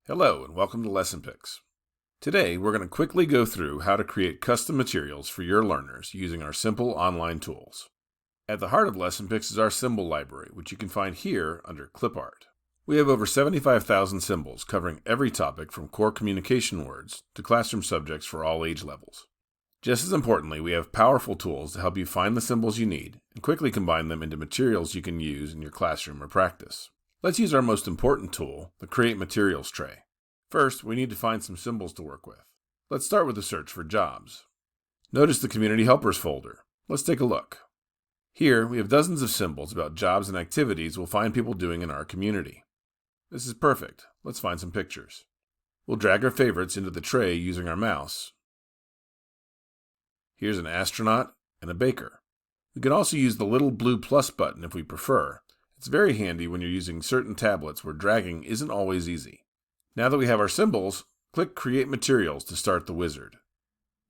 Hello and welcome to LessonPix. Today we're going to quickly go through how to create custom materials for your learners using our simple online tools. At the heart of LessonPix is our symbol library, which you can find here under Clip Art. We have over 75,000 symbols covering every topic from core communication words to classroom subjects for all age levels. Just as importantly, we have powerful tools to help you find the symbols you need and quickly combine them into materials you can use in your classroom or practice. Let's use our most important tool, the Create Materials tray. First, we need to find some symbols to work with. Let's start with a search for jobs. Notice the Community Helpers folder. Let's take a look. Here, we have dozens of symbols about jobs and activities we'll find people doing in our community. This is perfect. Let's find some pictures. We'll drag our favorites into the tray using our mouse. Here's an astronaut and a baker. We can also use the little blue plus button if we prefer. It's very handy when you're using certain tablets where dragging isn't always easy. Now that we have our symbols, click Create Materials to start the wizard.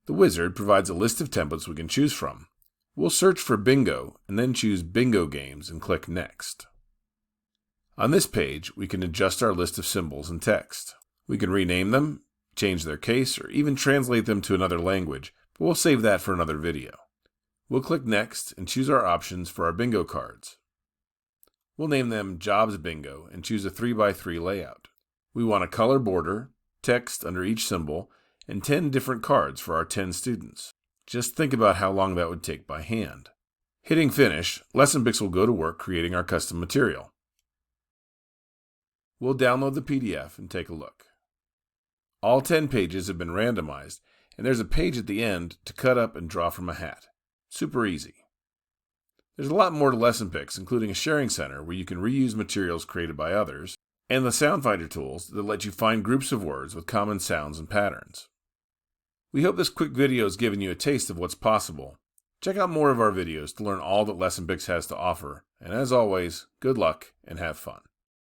The wizard provides a list of templates we can choose from. We'll search for bingo and then choose Bingo Games and click Next. On this page, we can adjust our list of symbols and text. We can rename them, change their case, or even translate them to another language, but we'll save that for another video. We'll click Next and choose our options for our bingo cards. We'll name them Jobs Bingo and choose a 3x3 layout. We want a color border, text under each symbol, and 10 different cards for our 10 students. Just think about how long that would take by hand. Hitting Finish, LessonPix will go to work creating our custom material. We'll download the PDF and take a look. All 10 pages have been randomized, and there's a page at the end to cut up and draw from a hat. Super easy. There's a lot more to LessonPix, including a sharing center where you can reuse materials created by others, and the Sound Finder tools that let you find groups of words with common sounds and patterns. We hope this quick video has given you a taste of what's possible. Check out more of our videos to learn all that LessonPix has to offer, and as always, good luck and have fun.